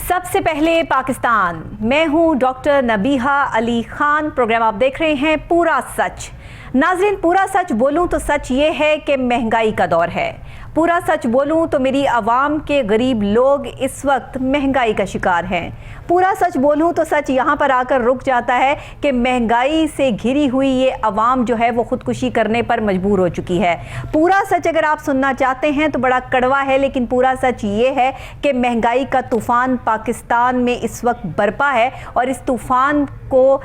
सबसे पहले पाकिस्तान। मैं हूं डॉक्टर नबीहा अली खान। प्रोग्राम आप देख रहे हैं पूरा सच। नाजरीन, पूरा सच बोलूं तो सच ये है कि महंगाई का दौर है। पूरा सच बोलूं तो मेरी आवाम के गरीब लोग इस वक्त महंगाई का शिकार हैं। पूरा सच बोलूं तो सच यहाँ पर आकर रुक जाता है कि महंगाई से घिरी हुई ये आवाम जो है वो खुदकुशी करने पर मजबूर हो चुकी है। पूरा सच अगर आप सुनना चाहते हैं तो बड़ा कड़वा है, लेकिन पूरा सच ये है कि महंगाई का तूफ़ान पाकिस्तान में इस वक्त बरपा है और इस तूफ़ान को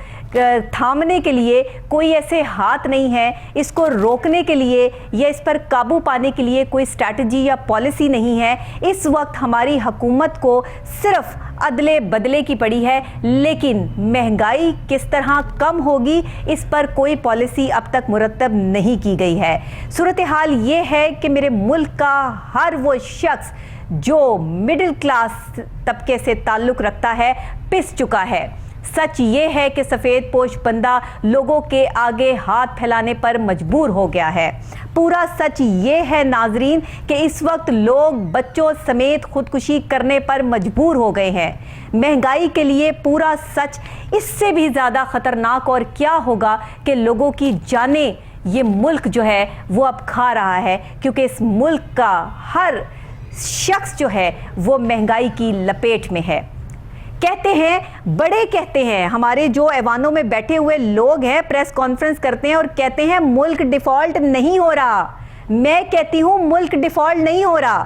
थामने के लिए कोई ऐसे हाथ नहीं है, इसको रोकने के लिए या इस पर काबू पाने के लिए कोई स्ट्रैटेजी या पॉलिसी नहीं है। इस वक्त हमारी हुकूमत को सिर्फ अदले बदले की पड़ी है, लेकिन महंगाई किस तरह कम होगी इस पर कोई पॉलिसी अब तक मुरतब नहीं की गई है। सूरत हाल ये है कि मेरे मुल्क का हर वो शख्स जो मिडिल क्लास तबके से ताल्लुक़ रखता है पिस चुका है। सच ये है कि सफ़ेद पोश बंदा लोगों के आगे हाथ फैलाने पर मजबूर हो गया है। पूरा सच ये है नाजरीन कि इस वक्त लोग बच्चों समेत खुदकुशी करने पर मजबूर हो गए हैं। महंगाई के लिए पूरा सच इससे भी ज़्यादा ख़तरनाक और क्या होगा कि लोगों की जानें ये मुल्क जो है वो अब खा रहा है, क्योंकि इस मुल्क का हर शख्स जो है वो महंगाई की लपेट में है। कहते हैं, बड़े कहते हैं, हमारे जो ऐवानों में बैठे हुए लोग हैं प्रेस कॉन्फ्रेंस करते हैं और कहते हैं मुल्क डिफ़ॉल्ट नहीं हो रहा। मैं कहती हूँ मुल्क डिफ़ॉल्ट नहीं हो रहा,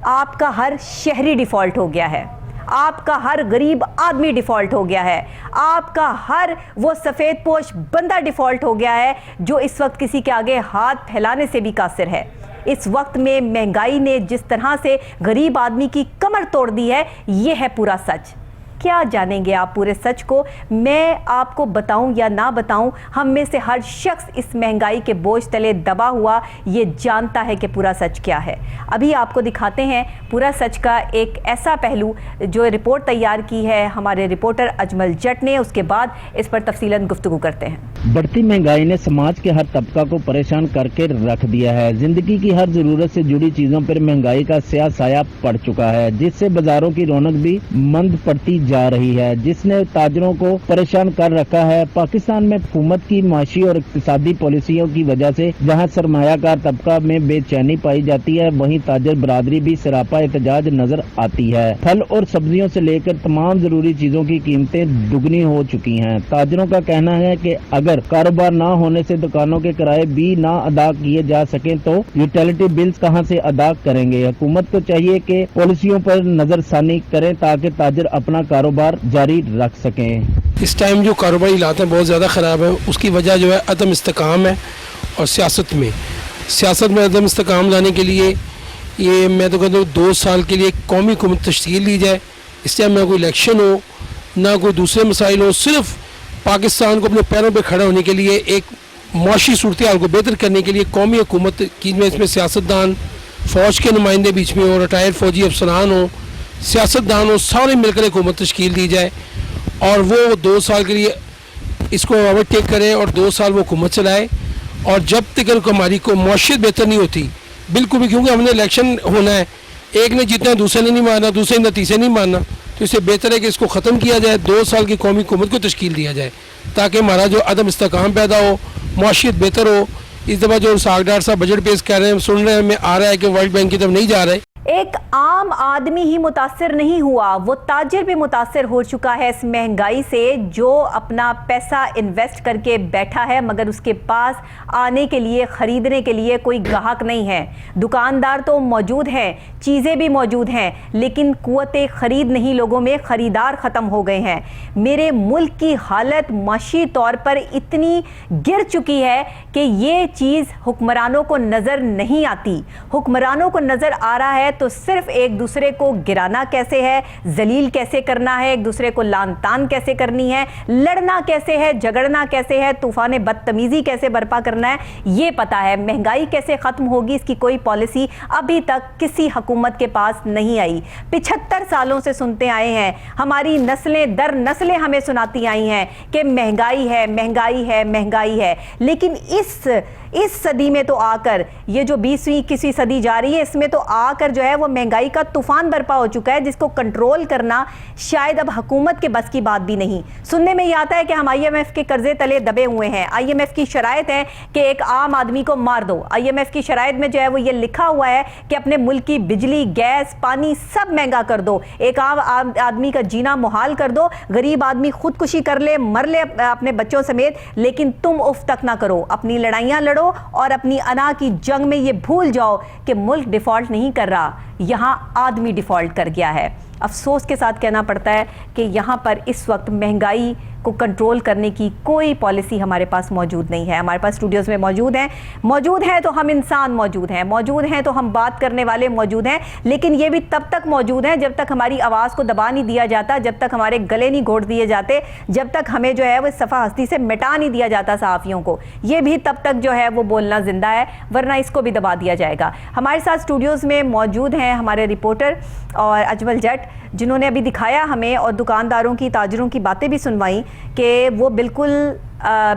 आपका हर शहरी डिफ़ॉल्ट हो गया है, आपका हर गरीब आदमी डिफ़ॉल्ट हो गया है, आपका हर वो सफ़ेद पोश बंदा डिफ़ॉल्ट हो गया है जो इस वक्त किसी के आगे हाथ फैलाने से भी कासिर है। इस वक्त में महंगाई ने जिस तरह से गरीब आदमी की कमर तोड़ दी है, ये है पूरा सच। क्या जानेंगे आप पूरे सच को? मैं आपको बताऊं या ना बताऊं, हम में से हर शख्स इस महंगाई के बोझ तले दबा हुआ ये जानता है कि पूरा सच क्या है। अभी आपको दिखाते हैं पूरा सच का एक ऐसा पहलू जो रिपोर्ट तैयार की है हमारे रिपोर्टर अजमल जट ने। उसके बाद इस पर तफसीलन गुफ्तगू करते हैं। बढ़ती महंगाई ने समाज के हर तबका को परेशान करके रख दिया है। जिंदगी की हर जरूरत से जुड़ी चीजों पर महंगाई का स्याह साया पड़ चुका है, जिससे बाजारों की रौनक भी मंद पड़ती जा रही है, जिसने ताजरों को परेशान कर रखा है। पाकिस्तान में हुकूमत की माशी और इक्तिसादी पॉलिसियों की वजह से जहां सरमायाकार तबका में बेचैनी पाई जाती है, वहीं ताजर बरादरी भी सरापा एहतजाज नजर आती है। फल और सब्जियों से लेकर तमाम जरूरी चीजों की कीमतें दुगनी हो चुकी हैं। ताजरों का कहना है कि अगर कारोबार ना होने से दुकानों के किराए भी ना अदा किए जा सके तो यूटिलिटी बिल्स कहां से अदा करेंगे। हुकूमत को चाहिए कि पॉलिसियों पर नजरसानी करें ताकि ताजर अपना कारोबार जारी रख सकें। इस टाइम जो कारोबारी हालात हैं बहुत ज़्यादा ख़राब है, उसकी वजह जो है अदम इस्तेकाम है। और सियासत में अदम इस्तेकाम लाने के लिए ये मैं तो कहता हूँ 2 साल के लिए कौमी हुकूमत तश्कील दी जाए। इस टाइम ना कोई इलेक्शन हो ना कोई दूसरे मसाइल हो, सिर्फ पाकिस्तान को अपने पैरों पर खड़ा होने के लिए एक मुआशी सूरत हाल को बेहतर करने के लिए कौमी हुकूमत की में इसमें सियासतदान, फ़ौज के नुमाइंदे बीच में हो, रिटायर्ड फ़ौजी अफसरान हो, सियासतदान हो, सारे मिलकर हुकूमत तश्कील दी जाए और वो 2 साल के लिए इसको ओवरटेक करें और 2 साल वो हुकूमत चलाए। और जब तक हमारी को मौशियत बेहतर नहीं होती बिल्कुल भी, क्योंकि हमने इलेक्शन होना है, एक ने जीतना है दूसरे ने नहीं मारना, दूसरे ने तीसरे नहीं मारना, तो इससे बेहतर है कि इसको ख़त्म किया जाए, 2 साल की कौमी हुकूमत को तश्कील दिया जाए ताकि हमारा जो अदम इस्तेकाम पैदा हो, मौशियत बेहतर हो। इस दफ़ा जो सागडार साहब बजट पेश कर रहे हैं, सुन रहे हैं, हमें आ रहा है कि वर्ल्ड बैंक की तरफ नहीं जा रहा है। एक आम आदमी ही मुतासिर नहीं हुआ, वो ताजिर भी मुतासिर हो चुका है इस महंगाई से, जो अपना पैसा इन्वेस्ट करके बैठा है मगर उसके पास आने के लिए, ख़रीदने के लिए कोई ग्राहक नहीं है। दुकानदार तो मौजूद हैं, चीज़ें भी मौजूद हैं, लेकिन कुव्वते ख़रीद नहीं, लोगों में ख़रीदार ख़त्म हो गए हैं। मेरे मुल्क की हालत माशी तौर पर इतनी गिर चुकी है कि ये चीज़ हुक्मरानों को नज़र नहीं आती। हुक्मरानों को नज़र आ रहा है तो सिर्फ एक दूसरे को गिराना कैसे है, जलील कैसे करना है, एक दूसरे को लान तान कैसे करनी है, लड़ना कैसे है, झगड़ना कैसे है, तूफान बदतमीजी कैसे बर्पा करना है, ये पता है। महंगाई कैसे ख़त्म होगी इसकी कोई पॉलिसी अभी तक किसी हुकूमत के पास नहीं आई। 75 सालों से सुनते आए हैं, हमारी नस्लें दर नस्लें हमें सुनाती आई हैं कि महंगाई है, महंगाई है, महंगाई है, लेकिन इस इस सदी में तो आकर, ये जो 20वीं 21वीं सदी जा रही है, इसमें तो आकर जो है वो महंगाई का तूफान बरपा हो चुका है, जिसको कंट्रोल करना शायद अब हुकूमत के बस की बात भी नहीं। सुनने में ये आता है कि हम IMF के कर्जे तले दबे हुए हैं। IMF की शराइत है कि एक आम आदमी को मार दो। IMF की शराइत में जो है वो ये लिखा हुआ है कि अपने मुल्क की बिजली, गैस, पानी सब महंगा कर दो, एक आम आदमी का जीना मुहाल कर दो, गरीब आदमी खुदकुशी कर ले, मर ले अपने बच्चों समेत, लेकिन तुम उफ तक ना करो, अपनी लड़ाइयां लड़ो और अपनी अना की जंग में ये भूल जाओ कि मुल्क डिफॉल्ट नहीं कर रहा, यहां आदमी डिफॉल्ट कर गया है। अफसोस के साथ कहना पड़ता है कि यहाँ पर इस वक्त महंगाई को कंट्रोल करने की कोई पॉलिसी हमारे पास मौजूद नहीं है। हमारे पास स्टूडियोज़ में मौजूद हैं तो हम इंसान मौजूद हैं तो हम बात करने वाले मौजूद हैं, लेकिन ये भी तब तक मौजूद हैं जब तक हमारी आवाज़ को दबा नहीं दिया जाता, जब तक हमारे गले नहीं घोट दिए जाते, जब तक हमें जो है वो सफ़ा हस्ती से मिटा नहीं दिया जाता सहाफ़ियों को, ये भी तब तक जो है वो बोलना जिंदा है, वरना इसको भी दबा दिया जाएगा। हमारे साथ स्टूडियोज़ में मौजूद हैं हमारे रिपोर्टर और अजमल जट, जिन्होंने अभी दिखाया हमें और दुकानदारों की, ताजरों की बातें भी सुनवाई कि वो बिल्कुल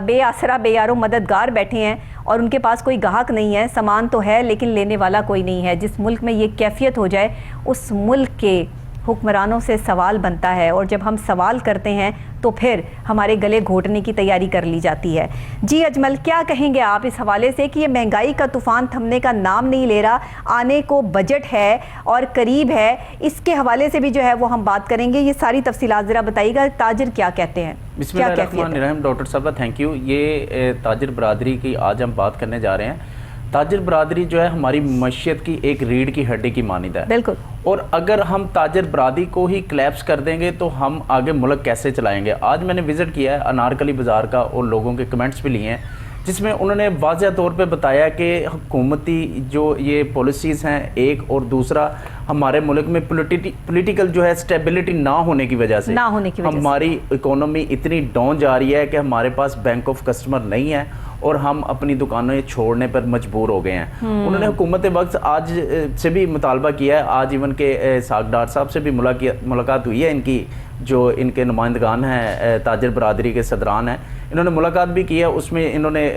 बेआसरा, बेयारो मददगार बैठे हैं और उनके पास कोई ग्राहक नहीं है, सामान तो है लेकिन लेने वाला कोई नहीं है। जिस मुल्क में ये कैफियत हो जाए, उस मुल्क के हुक्मरानों से सवाल बनता है, और जब हम सवाल करते हैं तो फिर हमारे गले घोटने की तैयारी कर ली जाती है। जी अजमल, क्या कहेंगे आप इस हवाले से कि ये महंगाई का तूफ़ान थमने का नाम नहीं ले रहा, आने को बजट है और करीब है, इसके हवाले से भी जो है वो हम बात करेंगे। ये सारी तफसीलात ज़रा बताइएगा, ताजिर क्या कहते हैं? बिस्मिल्लाहिर्रहमानिर्रहीम। डॉक्टर साहब थैंक यू। ये ताजिर बरादरी की आज हम बात करने जा रहे हैं। ताजिर बरादरी जो है हमारी मईशत की एक रीढ़ की हड्डी की मानिंद है, बिल्कुल। और अगर हम ताजिर बरादरी को ही क्लैप्स कर देंगे तो हम आगे मुल्क कैसे चलाएंगे। आज मैंने विज़िट किया है अनारकली बाज़ार का और लोगों के कमेंट्स भी लिए हैं, जिसमें उन्होंने वाज़ह तौर पे बताया कि हुकूमती जो ये पॉलिसीज़ हैं एक, और दूसरा हमारे मुल्क में पॉलिटिकल जो है स्टेबिलिटी ना होने की वजह से हमारी इकोनॉमी इतनी डाउन जा रही है कि हमारे पास बैंक ऑफ कस्टमर नहीं है और हम अपनी दुकानें छोड़ने पर मजबूर हो गए हैं। उन्होंने हुकूमत वक्त आज से भी मुतालबा किया है, आज इवन के सागडार साहब से भी मुलाकात हुई है, इनकी जो इनके नुमाइंदगान हैं, ताजिर बरादरी के सदरान हैं, इन्होंने मुलाकात भी की है, उसमें इन्होंने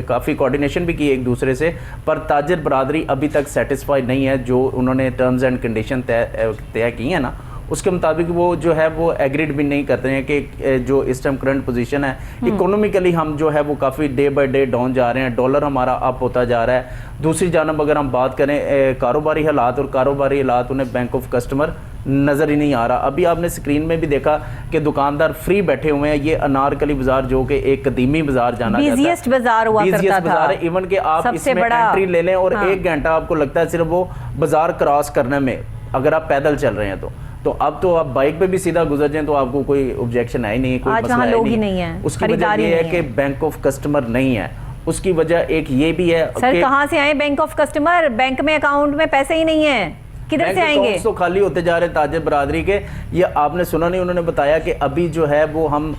काफ़ी कोऑर्डिनेशन भी की एक दूसरे से, पर ताजिर बरादरी अभी तक सेटिस्फाइड नहीं है। जो उन्होंने टर्म्स एंड कंडीशन तय की हैं ना, उसके मुताबिक वो जो है वो एग्रीड भी नहीं करते हैं कि जो इस टाइम करंट पोजीशन है इकोनॉमिकली हम जो है वो काफ़ी डे बाय डे डाउन जा रहे हैं, डॉलर हमारा अप होता जा रहा है। दूसरी जानब अगर हम बात करें कारोबारी हालात, और कारोबारी हालात उन्हें बैंक ऑफ कस्टमर नज़र ही नहीं आ रहा। अभी आपने स्क्रीन में भी देखा कि दुकानदार फ्री बैठे हुए हैं। ये अनारकली बाजार जो कि एक कदीमी बाजार जाना बिज़ीएस्ट बाजार हुआ करता था, इवन के आप इसमें एंट्री ले लें और 1 घंटा आपको लगता है सिर्फ वो बाजार क्रॉस करने में, अगर आप पैदल चल रहे हैं तो अब तो आप बाइक पे भी सीधा गुजर जाएं तो आपको कोई ऑब्जेक्शन है ही नहीं, कोई मसला है नहीं है। उसकी वजह ये है कि बैंक ऑफ कस्टमर नहीं है। उसकी वजह एक ये भी है, सर कहाँ से आए बैंक ऑफ कस्टमर? बैंक में अकाउंट में पैसे ही नहीं है, किधर से आएंगे? तो खाली होते जा रहे ताजिर बरादरी के। ये आपने सुना नहीं, उन्होंने बताया कि अभी जो है वो हम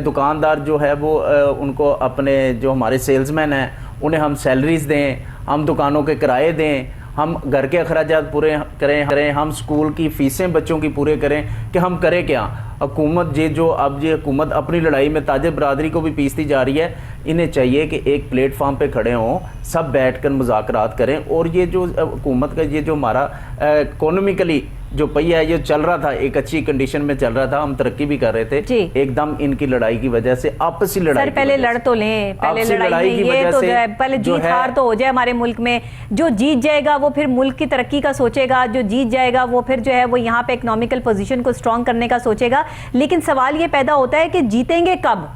दुकानदार जो है वो उनको अपने जो हमारे सेल्समैन हैं उन्हें हम सैलरीज दें, हम दुकानों के किराए दें, हम घर के अखराजात पूरे करें, हम स्कूल की फ़ीसें बच्चों की पूरे करें, कि हम करें क्या? हुकूमत ये हुकूमत अपनी लड़ाई में ताजिर बरादरी को भी पीसती जा रही है। इन्हें चाहिए कि एक प्लेटफार्म पे खड़े हों, सब बैठकर मुज़ाकरात करें, और ये जो हुकूमत का ये जो हमारा इकोनॉमिकली जो पहिया है ये चल रहा था, एक अच्छी कंडीशन में चल रहा था, हम तरक्की भी कर रहे थे, एकदम इनकी लड़ाई की वजह से, आपसी लड़ाई, सर पहले लड़ तो लें, पहले लड़ाई में ये तो पहले जीत हार तो हो जाए हमारे मुल्क में। जो जीत जाएगा वो फिर मुल्क की तरक्की का सोचेगा, जो जीत जाएगा वो फिर जो है वो यहाँ पे इकोनॉमिकल पोजीशन को स्ट्रॉन्ग करने का सोचेगा। लेकिन सवाल ये पैदा होता है कि जीतेंगे कब?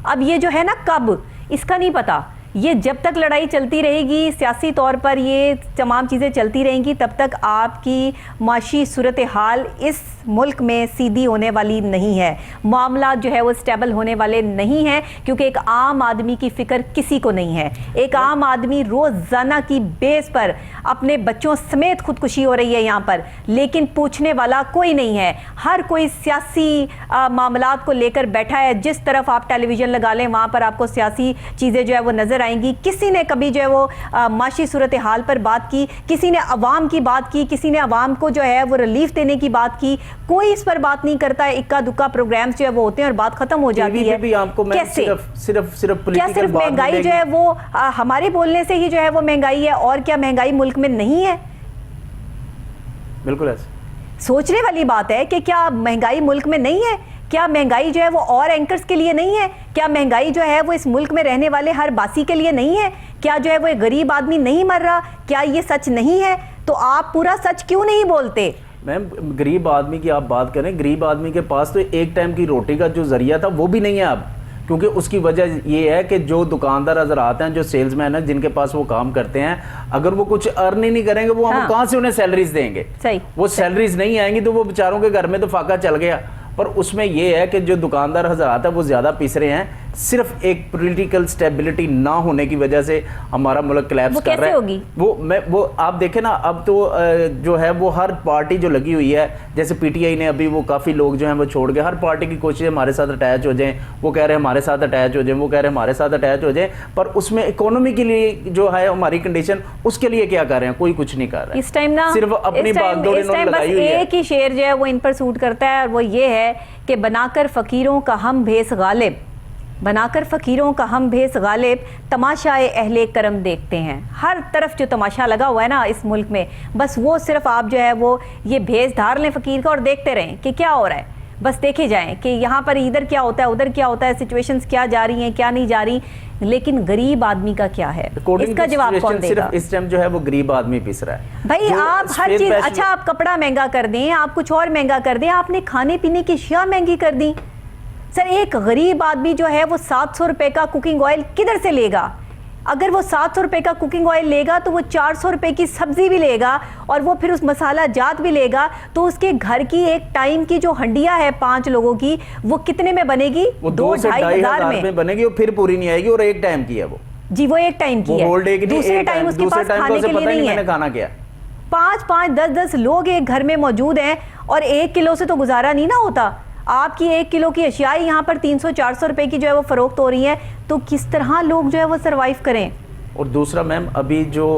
अब ये जो है ना कब, इसका नहीं पता। ये जब तक लड़ाई चलती रहेगी, सियासी तौर पर ये तमाम चीज़ें चलती रहेंगी, तब तक आपकी माशी सूरत हाल इस मुल्क में सीधी होने वाली नहीं है, मामला जो है वो स्टेबल होने वाले नहीं हैं, क्योंकि एक आम आदमी की फ़िक्र किसी को नहीं है। एक आम आदमी रोज़ाना की बेस पर अपने बच्चों समेत खुदकुशी हो रही है यहाँ पर, लेकिन पूछने वाला कोई नहीं है। हर कोई सियासी मामलात को लेकर बैठा है। जिस तरफ आप टेलीविज़न लगा लें वहाँ पर आपको सियासी चीज़ें जो है वो नज़र आएंगी, किसी ने कभी जो है वो माशी सूरत हाल पर बात की, किसी ने अवाम की बात की, किसी ने अवाम को जो है वो रिलीफ देने की बात की, कोई इस पर बात नहीं करता है। इक्का दुक्का प्रोग्राम्स जो है वो होते हैं और बात खत्म हो जाती है। भी आपको कैसे? सिर्फ क्या सिर्फ महंगाई जो है वो हमारे बोलने से ही जो है वो महंगाई है, और क्या महंगाई मुल्क में नहीं है? बिल्कुल ऐसे सोचने वाली बात है कि क्या महंगाई मुल्क में नहीं है? क्या महंगाई जो है वो और एंकर्स के लिए नहीं है? क्या महंगाई जो है वो इस मुल्क में रहने वाले हर बासी के लिए नहीं है? क्या जो है वो एक गरीब आदमी नहीं मर रहा? क्या ये सच नहीं है? तो आप पूरा सच क्यों नहीं बोलते? मैम, गरीब आदमी की आप बात करें, गरीब आदमी के पास तो एक टाइम की रोटी का जो जरिया था वो भी नहीं है अब, क्योंकि उसकी वजह ये है कि जो दुकानदार नजर आते हैं, जो सेल्समैन है, जिनके पास वो काम करते हैं, अगर वो कुछ अर्न ही नहीं करेंगे, वो हम कहाँ से उन्हें सैलरीज देंगे? सही, वो सैलरीज नहीं आएंगी तो वो बेचारों के घर में तो फाका चल गया। पर उसमें यह है कि जो दुकानदार हजरात है वो ज़्यादा पिस रहे हैं, सिर्फ एक पॉलिटिकल स्टेबिलिटी ना होने की वजह से हमारा मुल्क कोलैप्स कर रहा है। होगी? वो आप देखें ना, अब तो जो है वो हर पार्टी जो लगी हुई है, जैसे पीटीआई ने अभी वो काफ़ी लोग जो हैं वो छोड़ गए, हर पार्टी की कोशिश हमारे साथ अटैच हो जाएं, वो कह रहे हैं हमारे साथ अटैच हो जाएं, वो कह रहे हैं हमारे साथ अटैच हो जाएं, पर उसमें इकोनॉमी के लिए जो है हमारी कंडीशन, उसके लिए क्या कर रहे हैं? कोई कुछ नहीं कर रहा है। इस टाइम ना सिर्फ अपनी बागडोर इन्होंने लगाई हुई है। एक ही शेर जो है वो इन पर सूट करता है, और वो ये है कि बनाकर फकीरों का हम भेस गालिब, बनाकर फकीरों का हम भेस गालिब, तमाशाए अहले करम देखते हैं। हर तरफ जो तमाशा लगा हुआ है ना इस मुल्क में, बस वो सिर्फ आप जो है वो ये भेस धार लें फकीर का और देखते रहें कि क्या हो रहा है। बस देखे जाएं कि यहाँ पर इधर क्या होता है, उधर क्या होता है, सिचुएशंस क्या जा रही हैं, क्या नहीं जा रही, लेकिन गरीब आदमी का क्या है? इसका जवाब कौन देगा? सिर्फ इस टाइम जो है वो गरीब आदमी पिस रहा है। भाई आप हर चीज, अच्छा आप कपड़ा महंगा कर दें, आप कुछ और महंगा कर दें, आपने खाने पीने की अशिया महंगी कर दी। सर एक गरीब आदमी जो है वो 700 रुपए का कुकिंग ऑयल किधर से लेगा? अगर वो 700 रुपए का कुकिंग ऑयल लेगा तो वो 400 रुपए की सब्जी भी लेगा, और वो फिर उस मसाला जात भी लेगा, तो उसके घर की एक टाइम की जो हंडिया है 5 लोगों की, वो कितने में बनेगी? 2 से 2.5 हज़ार में बनेगी, और फिर पूरी नहीं आएगी, और एक टाइम की है वो। जी वो एक टाइम की है, दूसरे टाइम उसके पास खाने के लिए नहीं है। खाना क्या? 5-5, 10-10 लोग एक घर में मौजूद हैं, और 1 किलो से तो गुजारा नहीं ना होता। आपकी 1 किलो की अशियाई यहाँ पर 300-400 रुपए की जो है वो फरोख्त हो रही है, तो किस तरह लोग जो है वो सरवाइव करें? और दूसरा मैम, अभी जो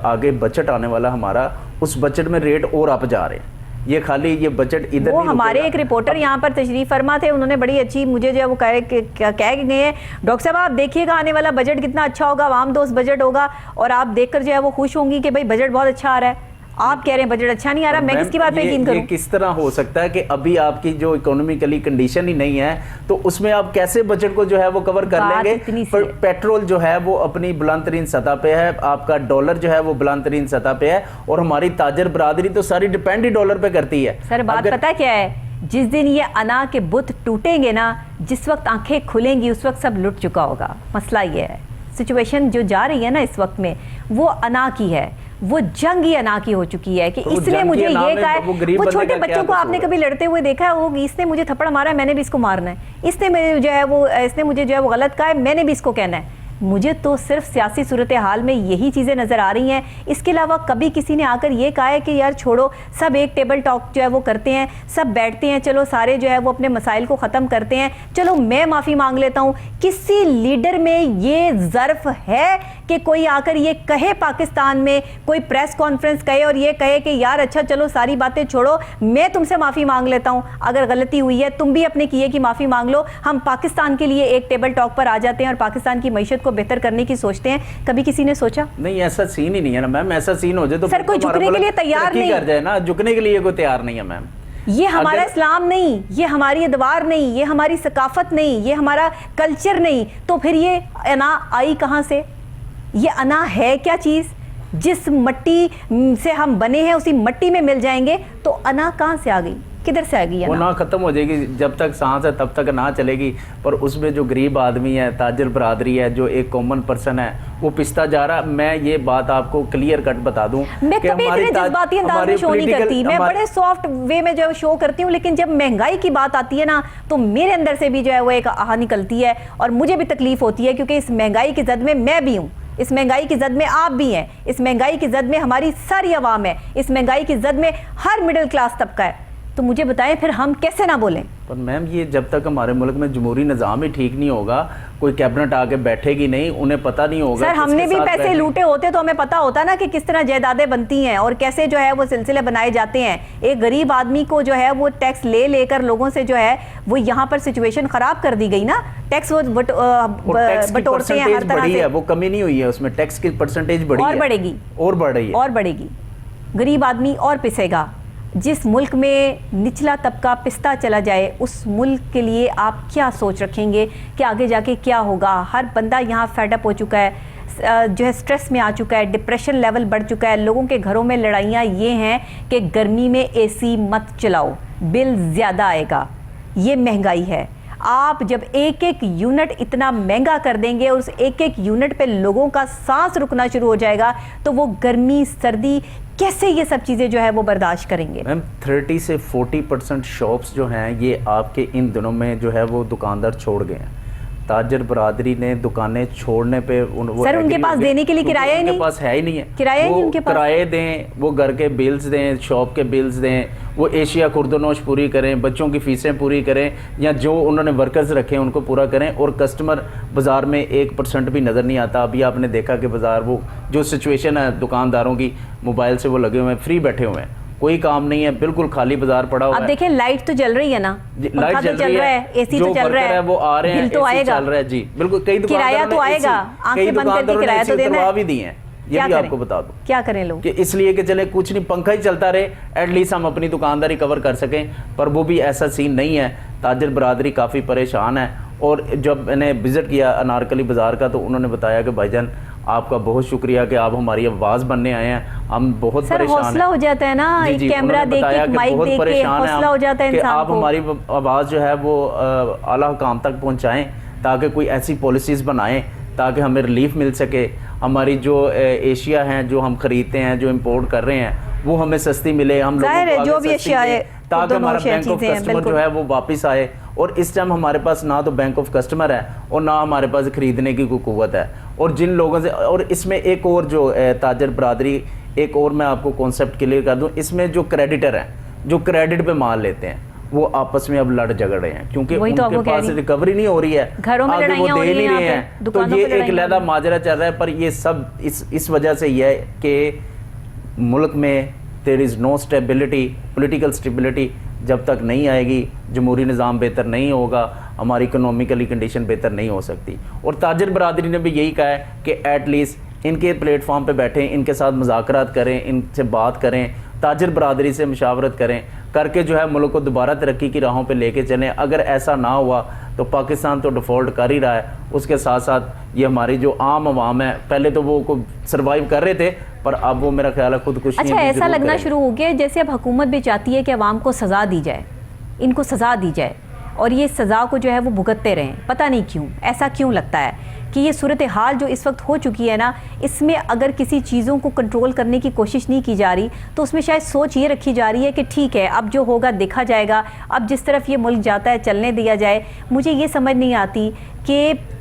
आगे बजट आने वाला हमारा, उस बजट में रेट और अप जा रहे हैं। ये खाली ये बजट इधर वो नहीं हमारे एक रिपोर्टर यहाँ पर तशरीफ फरमा थे, उन्होंने बड़ी अच्छी मुझे जो है वो कह के गए हैं, डॉक्टर साहब आप देखिएगा आने वाला बजट कितना अच्छा होगा, आवाम दोस्त बजट होगा, और आप देखकर जो है वो खुश होंगी कि भाई बजट बहुत अच्छा आ रहा है। आप कह रहे हैं बजट अच्छा नहीं आ रहा, मैं किसकी बात पे यकीन करूं? ये किस तरह हो सकता है कि अभी आपकी जो इकोनॉमिकली कंडीशन ही नहीं है, तो उसमें आप कैसे बजट को जो है वो कवर कर लेंगे? पेट्रोल जो है वो अपनी बुलंद तरीन सतह पे है, आपका डॉलर जो है वो बुलंद तरीन सतह पे है, और हमारी ताजर बरादरी तो सारी डिपेंड ही डॉलर पे करती है। सर बात पता क्या है, जिस दिन ये अना के बुत टूटेंगे ना, जिस वक्त आंखें खुलेंगी उस वक्त सब लुट चुका होगा। मसला ये है, सिचुएशन जो जा रही है ना इस वक्त में, वो अना की है, वो जंग ही अना की हो चुकी है कि तो इसलिए मुझे ये कहा है। वो छोटे बच्चों को आपने कभी लड़ते हुए देखा है? वो इसने मुझे थप्पड़ मारा है, मैंने भी इसको मारना है, इसने मुझे जो है वो गलत कहा है, मैंने भी इसको कहना है। मुझे तो सिर्फ सियासी सूरत हाल में यही चीज़ें नज़र आ रही हैं। इसके अलावा कभी किसी ने आकर ये कहा है कि यार छोड़ो, सब एक टेबल टॉक जो है वो करते हैं, सब बैठते हैं, चलो सारे जो है वो अपने मसाइल को ख़त्म करते हैं, चलो मैं माफ़ी मांग लेता हूँ। किसी लीडर में ये ज़र्फ है कि कोई आकर ये कहे, पाकिस्तान में कोई प्रेस कॉन्फ्रेंस कहे और ये कहे कि यार अच्छा चलो सारी बातें छोड़ो, मैं तुमसे माफ़ी मांग लेता हूँ, अगर गलती हुई है तुम भी अपने किए की माफ़ी मांग लो, हम पाकिस्तान के लिए एक टेबल टॉक पर आ जाते हैं और पाकिस्तान की मईशत को बेहतर करने की सोचते हैं। कभी किसी ने सोचा? नहीं, ऐसा सीन ही नहीं है ना मैम। ऐसा सीन हो जाए तो सर कोई झुकने के लिए तैयार नहीं कर जाए ना, झुकने के लिए कोई तैयार नहीं है मैम। ये हमारा इस्लाम नहीं, ये हमारी अदवार नहीं, ये हमारी सकाफत नहीं, ये हमारा कल्चर नहीं, तो फिर ये अना आई कहाँ से? ये अना है क्या चीज़? जिस मट्टी से हम बने हैं उसी मट्टी में मिल जाएंगे, तो अना कहाँ से आ गई, किधर से आ गई? वो ना खत्म हो जाएगी, जब तक सांस है तब तक ना चलेगी। पर उसमें जो गरीब आदमी है, ताजर बरादरी है, जो एक कॉमन पर्सन है, वो पिसता जा रहा। मैं ये बात आपको क्लियर कट बता दूं, मैं कभी इतने जज्बाती अंदाज में शो नहीं करती, मैं बड़े सॉफ्ट वे में जो शो करती हूँ, लेकिन जब महंगाई की बात आती है ना, तो मेरे अंदर से भी जो है वो एक आह निकलती है और मुझे भी तकलीफ होती है, क्योंकि इस महंगाई की जद में मैं भी हूँ, इस महंगाई की जद में आप भी हैं, इस महंगाई की जद में हमारी सारी आवाम है, इस महंगाई की जद में हर मिडिल क्लास तबका है। तो मुझे बताएं फिर हम कैसे ना बोलें? पर मैम ये जब तक हमारे मुल्क में जमहूरी निज़ाम ही ठीक नहीं होगा, कोई कैबिनेट आके बैठेगी नहीं, उन्हें पता नहीं होगा। सर हमने भी पैसे लूटे होते तो हमें पता होता ना कि किस तरह जायदादें बनती हैं और कैसे जो है वो सिलसिले बनाए जाते हैं। एक गरीब आदमी को जो है वो टैक्स ले लेकर लोगों से जो है वो यहाँ पर सिचुएशन खराब कर दी गई ना। टैक्स वो बटोरते हैं हर तरह से, वो कमी नहीं हुई है उसमें, टैक्स की परसेंटेज बढ़ी और है, बढ़ेगी और बढ़ रही है, और बढ़ेगी। गरीब आदमी और पिसेगा। जिस मुल्क में निचला तबका पिसता चला जाए उस मुल्क के लिए आप क्या सोच रखेंगे कि आगे जाके क्या होगा। हर बंदा यहाँ फेडअप हो चुका है, जो है स्ट्रेस में आ चुका है, डिप्रेशन लेवल बढ़ चुका है। लोगों के घरों में लड़ाइयाँ ये हैं कि गर्मी में एसी मत चलाओ, बिल ज़्यादा आएगा। ये महंगाई है। आप जब एक एक यूनिट इतना महंगा कर देंगे और उस एक एक यूनिट पे लोगों का सांस रुकना शुरू हो जाएगा तो वो गर्मी सर्दी कैसे ये सब चीज़ें जो है वो बर्दाश्त करेंगे। मैम 30 से 40% शॉप्स जो हैं ये आपके इन दिनों में जो है वो दुकानदार छोड़ गए हैं। ताजर बरादरी ने दुकानें छोड़ने पे सर उनके पास देने के लिए किराया ही नहीं, उनके पास है ही नहीं है, किराया ही नहीं उनके पास। किराए दें, वो घर के बिल्स दें, शॉप के बिल्स दें, वो एशिया खुर्दनोश पूरी करें, बच्चों की फीसें पूरी करें, या जो उन्होंने वर्कर्स रखे हैं उनको पूरा करें। और कस्टमर बाज़ार में 1% भी नज़र नहीं आता। अभी आपने देखा कि बाज़ार वो जो सिचुएशन है, दुकानदारों की मोबाइल से वो लगे हुए हैं, फ्री बैठे हुए हैं, कोई काम नहीं है, बिल्कुल खाली बाजार पड़ा हुआ है। अब देखिए लाइट तो जल रही है ना, लाइट तो चल रहा है, एसी तो चल रहा है, वो आ रहे हैं, बिल तो आएगा, चल रहा है जी बिल्कुल। कई किराया तो आएगा, आंखें बंद करके किराया तो देना है, भी दिए हैं। ये भी आपको बता दूं क्या करें लोग कि इसलिए कि चले कुछ नहीं, पंखा ही चलता रहे, एटलीस्ट हम अपनी दुकानदारी कवर कर सकें, पर वो भी ऐसा सीन नहीं है। ताजर बरादरी काफ़ी परेशान है। और जब मैंने विज़िट किया अनारकली बाज़ार का तो उन्होंने बताया कि भाईजान आपका बहुत शुक्रिया कि आप हमारी आवाज़ बनने आए हैं, हम बहुत परेशान हैं। हौसला हो जाता है ना, कैमरा देख के, माइक देख के हौसला हो जाता है इंसान को। आप हमारी आवाज़ जो है वो आला हुकाम तक पहुँचाएँ ताकि कोई ऐसी पॉलिसीज़ बनाएं ताकि हमें रिलीफ मिल सके। हमारी जो एशिया हैं जो हम खरीदते हैं, जो इंपोर्ट कर रहे हैं, वो हमें सस्ती मिले, हम लोगों को जो भी एशिया है ताकि हमारा बैंक ऑफ कस्टमर जो है वो वापस आए। और इस टाइम हमारे पास ना तो बैंक ऑफ कस्टमर है और ना हमारे पास खरीदने की कोई कुव्वत है। और जिन लोगों से, और इसमें एक और जो ताजर बरादरी, एक और मैं आपको कॉन्सेप्ट क्लियर कर दूं, इसमें जो क्रेडिटर हैं, जो क्रेडिट पे माल लेते हैं, वो आपस में अब लड़ झगड़ रहे हैं क्योंकि उनके पास रिकवरी नहीं हो रही है, घरों में लड़ाइयां हो रही हैं, तो ये एक लहदा माजरा चल रहा है। पर ये सब इस वजह से ये है कि मुल्क में there is no stability, political stability जब तक नहीं आएगी, जमहूरी निज़ाम बेहतर नहीं होगा, हमारी इकोनॉमिकली कंडीशन बेहतर नहीं हो सकती। और ताजर बरादरी ने भी यही कहा है कि एटलीस्ट इनके प्लेटफॉर्म पे बैठें, इनके साथ मुज़ाकरात करें, इनसे बात करें, ताजर बरादरी से मशावरत करें, करके जो है मुल्क को दोबारा तरक्की की राहों पे लेके चलें। अगर ऐसा ना हुआ तो पाकिस्तान तो डिफ़ॉल्ट कर ही रहा है, उसके साथ साथ ये हमारी जो आम आवाम है, पहले तो वो को सर्वाइव कर रहे थे पर अब वो मेरा ख्याल है खुदकुशी। अच्छा, ऐसा लगना शुरू हो गया जैसे अब हुकूमत भी चाहती है कि अवाम को सज़ा दी जाए, इनको सज़ा दी जाए और ये सज़ा को जो है वो भुगतते रहें। पता नहीं क्यों, ऐसा क्यों लगता है कि ये सूरत हाल जो इस वक्त हो चुकी है ना, इसमें अगर किसी चीज़ों को कंट्रोल करने की कोशिश नहीं की जा रही तो उसमें शायद सोच ये रखी जा रही है कि ठीक है अब जो होगा देखा जाएगा, अब जिस तरफ ये मुल्क जाता है चलने दिया जाए। मुझे ये समझ नहीं आती कि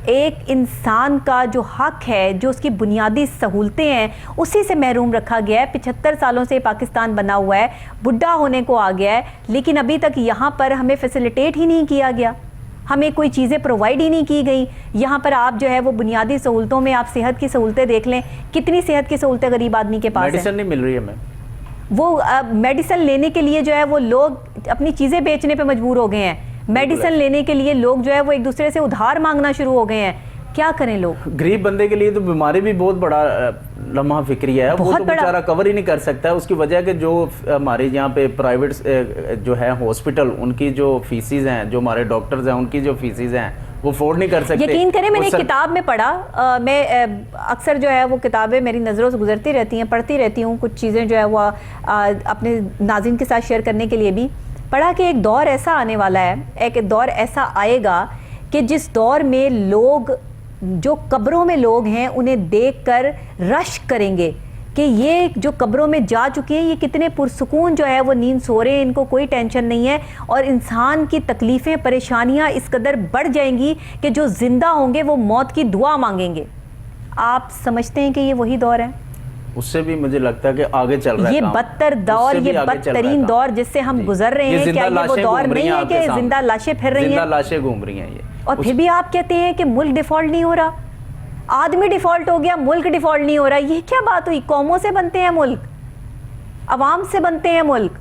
एक इंसान का जो हक है, जो उसकी बुनियादी सहूलतें हैं, उसी से महरूम रखा गया है। 75 सालों से पाकिस्तान बना हुआ है, बुढ़ा होने को आ गया है, लेकिन अभी तक यहाँ पर हमें फैसिलिटेट ही नहीं किया गया, हमें कोई चीज़ें प्रोवाइड ही नहीं की गई। यहाँ पर आप जो है वो बुनियादी सहूलतों में आप सेहत की सहूलतें देख लें, कितनी सेहत की सहूलतें गरीब आदमी के पास है। मेडिसिन नहीं मिल रही है हमें, वो मेडिसिन लेने के लिए जो है वो लोग अपनी चीज़ें बेचने पे मजबूर हो गए हैं। मेडिसिन लेने के लिए लोग जो है वो एक दूसरे से उधार मांगना शुरू हो गए हैं। क्या करें लोग? गरीब बंदे के लिए तो बीमारी भी बहुत बड़ा लम्हा फिक्री है, वो तो बेचारा कवर ही नहीं कर सकता है। उसकी वजह कि जो हमारे यहाँ पे प्राइवेट जो है हॉस्पिटल, उनकी जो फीसिस हैं, जो हमारे डॉक्टर्स हैं उनकी जो फीसिस हैं वो अफोर्ड नहीं कर सकते। यकीन करें मैंने एक किताब में पढ़ा, मैं अक्सर जो है वो किताबें मेरी नज़रों से गुजरती रहती हैं, पढ़ती रहती हूँ, कुछ चीज़ें जो है वो अपने नाज़रीन के साथ शेयर करने के लिए भी पढ़ा कि एक दौर ऐसा आने वाला है, एक दौर ऐसा आएगा कि जिस दौर में लोग, जो कब्रों में लोग हैं, उन्हें देखकर रश करेंगे कि ये जो कब्रों में जा चुके हैं ये कितने पुरसुकून जो है वो नींद सो रहे हैं, इनको कोई टेंशन नहीं है। और इंसान की तकलीफ़ें, परेशानियां इस कदर बढ़ जाएंगी कि जो ज़िंदा होंगे वो मौत की दुआ मांगेंगे। आप समझते हैं कि ये वही दौर है? उससे भी मुझे लगता है कि आगे चल रहा है ये काम। बदतर दौर, उससे भी ये आगे चल रहा है बदतरीन काम। दौर जिससे हम गुजर रहे हैं, क्या ये वो दौर नहीं है कि जिंदा लाशें फिर रही जिंदा हैं? लाशें घूम रही हैं ये। और फिर भी आप कहते हैं कि मुल्क डिफॉल्ट नहीं हो रहा, आदमी डिफॉल्ट हो गया, मुल्क डिफॉल्ट नहीं हो रहा। ये क्या बात हुई? कौमों से बनते हैं मुल्क, अवाम से बनते हैं मुल्क।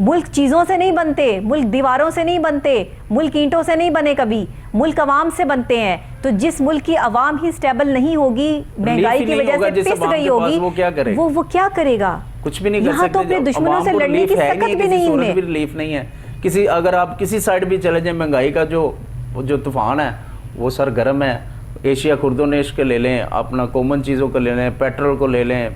मुल्क चीज़ों से नहीं बनते, मुल्क दीवारों से नहीं बनते, मुल्क ईंटों से नहीं बने कभी, मुल्क अवाम से बनते हैं। तो जिस मुल्क की अवाम ही स्टेबल नहीं होगी, महंगाई की वजह से पिस गई होगी, वो क्या करेगा? वो क्या करेगा? कुछ भी नहीं कर यहाँ सकते। तो अपने दुश्मनों से लड़ने की सकत भी नहीं इनमें। रिलीफ नहीं है किसी, अगर आप किसी साइड भी चले जाए, महंगाई का जो तूफान है वो सर गर्म है। एशिया खुर्दोनेश के ले लें, अपना कॉमन चीज़ों को ले लें, पेट्रोल को ले लें,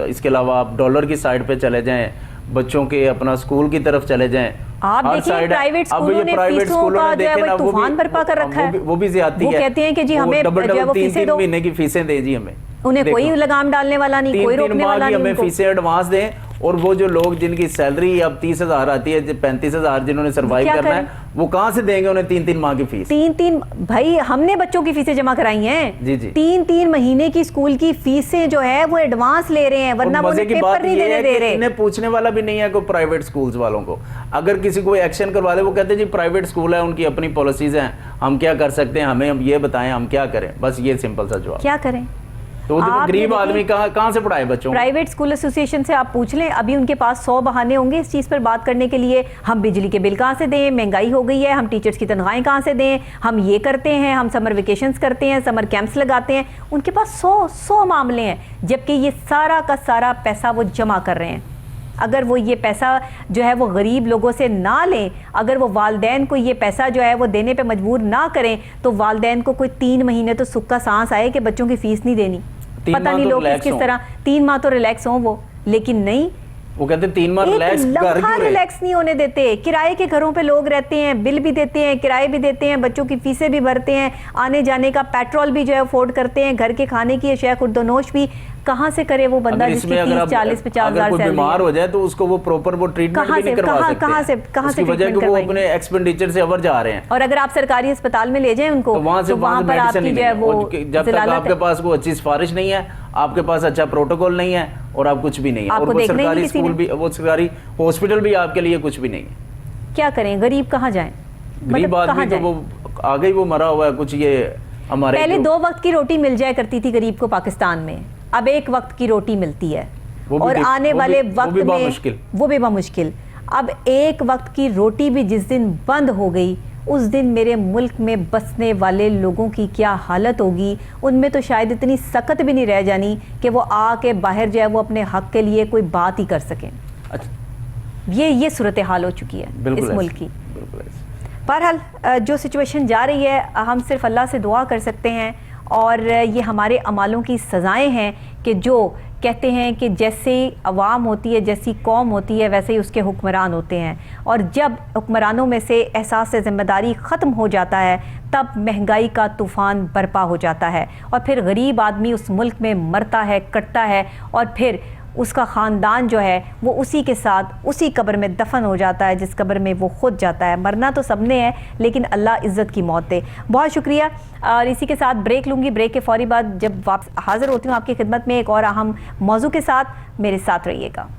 इसके अलावा आप डॉलर की साइड पे चले जाएं, बच्चों के अपना स्कूल की तरफ चले जाएं। आप देखिए प्राइवेट स्कूलों ने फीसों का जो है वो तूफान बरपा कर रखा है। वो भी ज्यादती है। वो कहते हैं कि जी हमें जो है वो फीसें दो, 3 महीने की फीसें दे जी हमें, उन्हें कोई लगाम डालने वाला नहीं, कोई रोकने वाला नहीं, हमें फीसें एडवांस दें। और वो जो लोग जिनकी सैलरी अब 30,000 आती है, 35,000 जिन्होंने सरवाइव करना है, वो कहाँ से देंगे उन्हें 3-3 माह की फीस? 3-3 भाई हमने बच्चों की फीसें जमा कराई हैं जी जी। 3-3 महीने की स्कूल की फीसें जो है वो एडवांस ले रहे हैं, वरना वो पेपर नहीं देने दे रहे। इन्हें पूछने वाला भी नहीं है कोई प्राइवेट स्कूल्स वालों को। अगर किसी को एक्शन करवा दे, वो कहते हैं जी प्राइवेट स्कूल है, उनकी अपनी पॉलिसीज हैं, हम क्या कर सकते हैं, हमें ये बताएं हम क्या करें। बस ये सिंपल सा जवाब। क्या करें? तो गरीब आदमी कहाँ से पढ़ाए बच्चों? प्राइवेट स्कूल एसोसिएशन से आप पूछ लें, अभी उनके पास 100 बहाने होंगे इस चीज़ पर बात करने के लिए। हम बिजली के बिल कहाँ से दें, महंगाई हो गई है, हम टीचर्स की तनख्वाहें कहाँ से दें, हम ये करते हैं, हम समर वेकेशंस करते हैं, समर कैंप्स लगाते हैं। उनके पास 100 मामले हैं, जबकि ये सारा का सारा पैसा वो जमा कर रहे हैं। अगर वो ये पैसा जो है वो गरीब लोगों से ना लें, अगर वो वालदैन को ये पैसा जो है वो देने पे मजबूर ना करें, तो वालदैन को कोई 3 महीने तो सुख का सांस आए कि बच्चों की फीस नहीं देनी। पता नहीं लोग किस तरह 3 माह तो रिलैक्स हों वो, लेकिन नहीं, वो कहते 3 माह रिलैक्स कर क्यों रहे? रिलैक्स नहीं होने देते। किराए के घरों पे लोग रहते हैं, बिल भी देते हैं, किराए भी देते हैं, बच्चों की फीसें भी भरते हैं, आने जाने का पेट्रोल भी जो है अफोर्ड करते हैं, घर के खाने की अशिया खुर्दोनोश भी कहाँ से करे वो बंदा जिसकी 30-40-50 हज़ार सैलरी? बीमार हो जाए तो उसको वो प्रॉपर वो ट्रीटमेंट भी नहीं करवा सकते। कहाँ से वजह कि वो अपने एक्सपेंडिचर से अवर जा रहे हैं। और अगर आप सरकारी अस्पताल में ले जाएं उनको, तो वहाँ पर आपकी जो है वो जब तक आपके पास कोई अच्छी सिफारिश नहीं है, आपके पास अच्छा प्रोटोकॉल नहीं है, और आप कुछ भी नहीं है, और वो सरकारी स्कूल भी, वो सरकारी हॉस्पिटल भी आपके लिए कुछ भी नहीं है। क्या करें? गरीब कहाँ जाएं? गरीब आदमी तो वो आगे ही वो मरा हुआ है। कुछ ये हमारे पहले 2 वक्त की रोटी मिल जाया करती थी गरीब को पाकिस्तान में, अब 1 वक्त की रोटी मिलती है, और आने वाले वक्त में वो भी मुश्किल। अब 1 वक्त की रोटी भी जिस दिन बंद हो गई, उस दिन मेरे मुल्क में बसने वाले लोगों की क्या हालत होगी। उनमें तो शायद इतनी सकत भी नहीं रह जानी कि वो आके बाहर जो है वो अपने हक के लिए कोई बात ही कर सकें। अच्छा। ये सूरत हाल हो चुकी है इस मुल्क की। बहरहाल जो सिचुएशन जा रही है, हम सिर्फ अल्लाह से दुआ कर सकते हैं, और ये हमारे अमालों की सज़ाएं हैं कि जो कहते हैं कि जैसे अवाम होती है, जैसी कौम होती है, वैसे ही उसके हुक्मरान होते हैं। और जब हुक्मरानों में से एहसास ज़िम्मेदारी ख़त्म हो जाता है, तब महंगाई का तूफ़ान बरपा हो जाता है, और फिर गरीब आदमी उस मुल्क में मरता है, कटता है, और फिर उसका ख़ानदान जो है वो उसी के साथ उसी कब्र में दफन हो जाता है जिस कब्र में वो खुद जाता है। मरना तो सबने है, लेकिन अल्लाह इज़्ज़त की मौत दे। बहुत शुक्रिया। और इसी के साथ ब्रेक लूँगी। ब्रेक के फ़ौरी बाद जब वापस हाज़िर होती हूँ आपकी खिदमत में एक और अहम मौजू के साथ, मेरे साथ रहिएगा।